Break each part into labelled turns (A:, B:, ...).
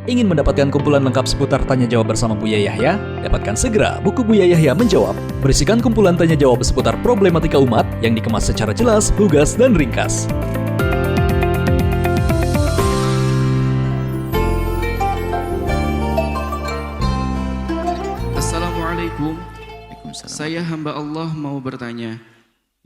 A: Ingin mendapatkan kumpulan lengkap seputar Tanya Jawab bersama Buya Yahya? Dapatkan segera buku Buya Yahya Menjawab, berisikan kumpulan tanya jawab seputar problematika umat yang dikemas secara jelas, lugas, dan ringkas.
B: Assalamualaikum. Saya hamba Allah mau bertanya,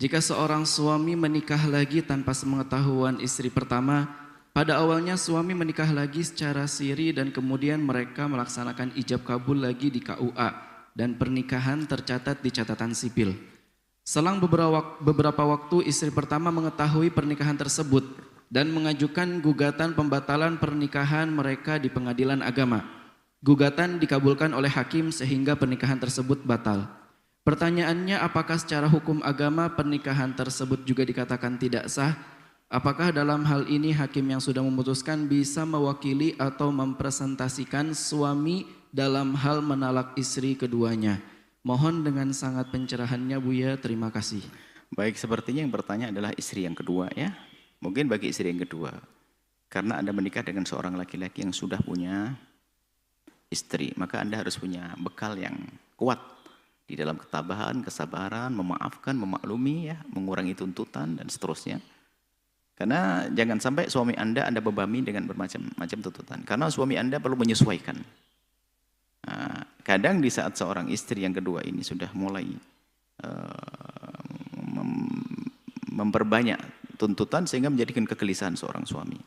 B: jika seorang suami menikah lagi tanpa sepengetahuan istri pertama, pada awalnya suami menikah lagi secara siri dan kemudian mereka melaksanakan ijab kabul lagi di KUA dan pernikahan tercatat di catatan sipil. Selang beberapa waktu istri pertama mengetahui pernikahan tersebut dan mengajukan gugatan pembatalan pernikahan mereka di pengadilan agama. Gugatan dikabulkan oleh hakim sehingga pernikahan tersebut batal. Pertanyaannya, apakah secara hukum agama pernikahan tersebut juga dikatakan tidak sah? Apakah dalam hal ini hakim yang sudah memutuskan bisa mewakili atau mempresentasikan suami dalam hal menalak istri keduanya? Mohon dengan sangat pencerahannya Buya, terima kasih.
C: Baik, sepertinya yang bertanya adalah istri yang kedua ya. Mungkin bagi istri yang kedua, karena Anda menikah dengan seorang laki-laki yang sudah punya istri, maka Anda harus punya bekal yang kuat di dalam ketabahan, kesabaran, memaafkan, memaklumi ya, mengurangi tuntutan dan seterusnya. Karena jangan sampai suami Anda bebani dengan bermacam-macam tuntutan. Karena suami Anda perlu menyesuaikan. Nah, kadang di saat seorang istri yang kedua ini sudah mulai memperbanyak tuntutan sehingga menjadikan kegelisahan seorang suami.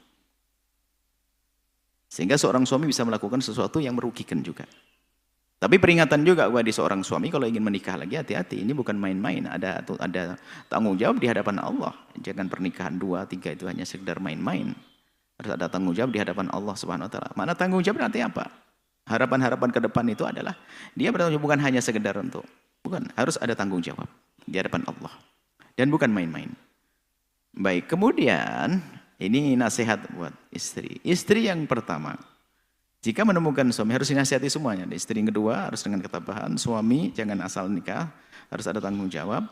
C: Sehingga seorang suami bisa melakukan sesuatu yang merugikan juga. Tapi peringatan juga kepada seorang suami kalau ingin menikah lagi, hati-hati, ini bukan main-main, ada tanggung jawab di hadapan Allah. Jangan pernikahan 2, 3 itu hanya sekedar main-main. Harus ada tanggung jawab di hadapan Allah Subhanahu wa taala. Mana tanggung jawab nanti apa? Harapan-harapan ke depan itu adalah dia bertanggung jawab bukan hanya sekedar harus ada tanggung jawab di hadapan Allah. Dan bukan main-main. Baik, kemudian ini nasihat buat istri. Istri yang pertama, jika menemukan suami harus dinasihati semuanya. Istri yang kedua harus dengan ketabahan. Suami jangan asal nikah, harus ada tanggung jawab.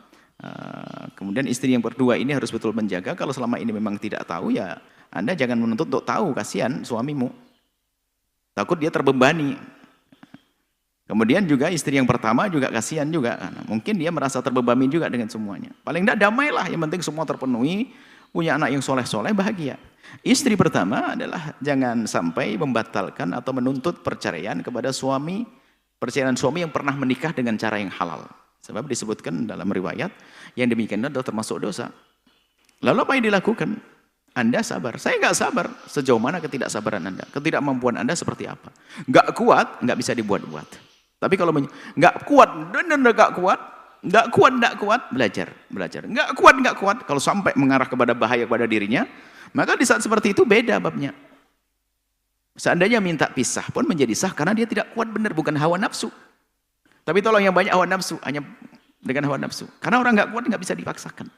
C: Kemudian istri yang kedua ini harus betul menjaga. Kalau selama ini memang tidak tahu ya Anda jangan menuntut untuk tahu, kasihan suamimu. Takut dia terbebani. Kemudian juga istri yang pertama juga kasihan juga. Mungkin dia merasa terbebani juga dengan semuanya. Paling tidak damailah, yang penting semua terpenuhi. Punya anak yang soleh-soleh, bahagia. Istri pertama adalah jangan sampai membatalkan atau menuntut perceraian kepada suami, perceraian suami yang pernah menikah dengan cara yang halal. Sebab disebutkan dalam riwayat, yang demikian adalah termasuk dosa. Lalu apa yang dilakukan? Anda sabar. Saya nggak sabar. Sejauh mana ketidaksabaran Anda? Ketidakmampuan Anda seperti apa? Nggak kuat, nggak bisa dibuat-buat. Tapi kalau nggak kuat, nggak kuat, belajar. Nggak kuat, kalau sampai mengarah kepada bahaya kepada dirinya, maka di saat seperti itu beda babnya. Seandainya minta pisah pun menjadi sah karena dia tidak kuat benar, bukan hawa nafsu. Tapi tolong yang banyak hawa nafsu, hanya dengan hawa nafsu. Karena orang nggak kuat nggak bisa dipaksakan.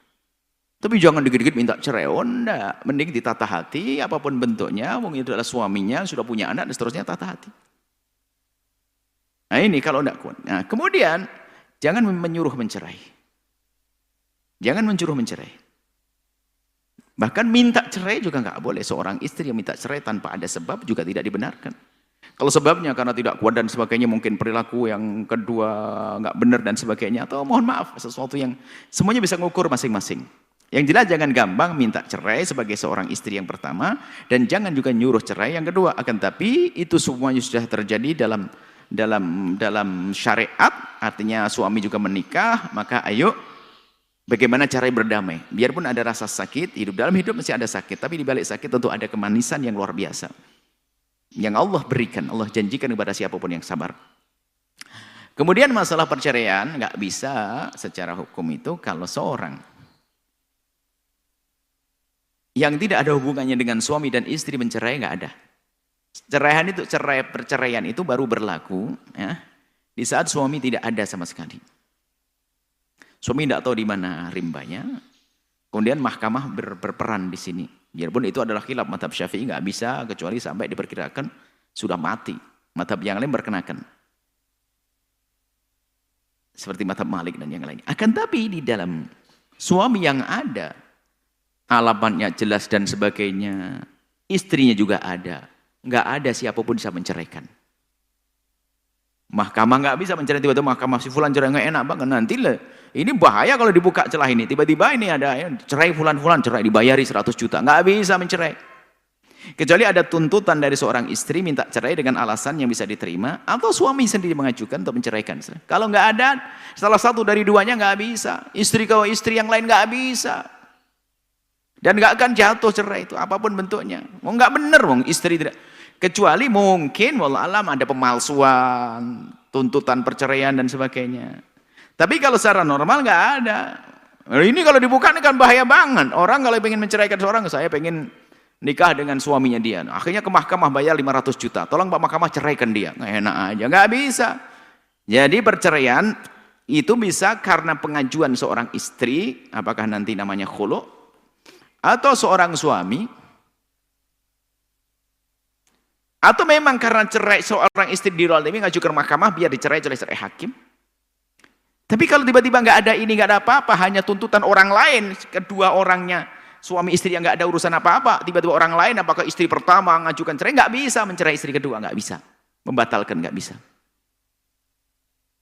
C: Tapi jangan dikit-dikit minta cerai, enggak. Mending ditata hati, apapun bentuknya, mungkin itu adalah suaminya, sudah punya anak dan seterusnya, tata hati. Nah ini kalau enggak kuat. Nah kemudian jangan menyuruh mencerai. Jangan menyuruh mencerai. Bahkan minta cerai juga enggak boleh. Seorang istri yang minta cerai tanpa ada sebab juga tidak dibenarkan. Kalau sebabnya karena tidak kuat dan sebagainya, mungkin perilaku yang kedua enggak benar dan sebagainya, atau mohon maaf, sesuatu yang semuanya bisa mengukur masing-masing. Yang jelas jangan gampang minta cerai sebagai seorang istri yang pertama, dan jangan juga nyuruh cerai yang kedua. Akan tapi itu semuanya sudah terjadi dalam syariat, artinya suami juga menikah, maka ayo bagaimana cara berdamai. Biarpun ada rasa sakit, dalam hidup masih ada sakit, tapi di balik sakit tentu ada kemanisan yang luar biasa. Yang Allah berikan, Allah janjikan kepada siapapun yang sabar. Kemudian masalah perceraian, nggak bisa secara hukum itu kalau seorang yang tidak ada hubungannya dengan suami dan istri mencerai, nggak ada. Perceraian itu baru berlaku ya, di saat suami tidak ada sama sekali. Suami tidak tahu di mana rimbanya. Kemudian mahkamah berperan di sini. Biarpun itu adalah khilaf mazhab Syafi'i, nggak bisa kecuali sampai diperkirakan sudah mati. Mazhab yang lain berkenakan. Seperti mazhab Malik dan yang lainnya. Akan tapi di dalam suami yang ada, alamatnya jelas dan sebagainya, istrinya juga ada, nggak ada siapapun bisa menceraikan. Mahkamah nggak bisa mencerai, tiba-tiba mahkamah si fulan cerai nggak enak banget, nanti lah. Ini bahaya kalau dibuka celah ini. Tiba-tiba ini ada cerai fulan cerai dibayari 100 juta, nggak bisa mencerai. Kecuali ada tuntutan dari seorang istri minta cerai dengan alasan yang bisa diterima, atau suami sendiri mengajukan untuk menceraikan. Kalau nggak ada salah satu dari duanya nggak bisa. Istri kau istri yang lain nggak bisa. Dan nggak akan jatuh cerai itu apapun bentuknya. Nggak bener istri tidak. Kecuali mungkin wallah alam ada pemalsuan, tuntutan perceraian dan sebagainya. Tapi kalau secara normal nggak ada. Ini kalau dibuka ini kan bahaya banget. Orang kalau ingin menceraikan seorang, saya pengen nikah dengan suaminya dia. Akhirnya ke mahkamah bayar 500 juta. Tolong Pak Mahkamah ceraikan dia. Nggak enak aja, nggak bisa. Jadi perceraian itu bisa karena pengajuan seorang istri, apakah nanti namanya khulu, atau seorang suami, atau memang karena cerai seorang istri dirolimi ngajukan mahkamah biar dicerai oleh cerai hakim. Tapi kalau tiba-tiba nggak ada ini, nggak ada apa-apa, hanya tuntutan orang lain, kedua orangnya suami istri yang nggak ada urusan apa-apa, tiba-tiba orang lain, apakah istri pertama ngajukan cerai, nggak bisa mencerai istri kedua, nggak bisa, membatalkan nggak bisa.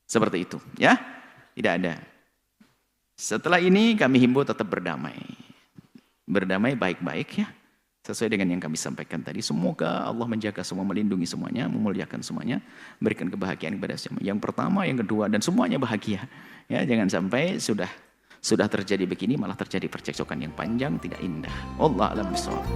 C: Seperti itu, ya, tidak ada. Setelah ini kami himbau tetap berdamai, berdamai baik-baik ya. Sesuai dengan yang kami sampaikan tadi. Semoga Allah menjaga semua, melindungi semuanya, memuliakan semuanya, berikan kebahagiaan kepada semua. Yang pertama, yang kedua, dan semuanya bahagia. Ya, jangan sampai sudah terjadi begini malah terjadi percekcokan yang panjang, tidak indah. Wallahu a'lam bishawab.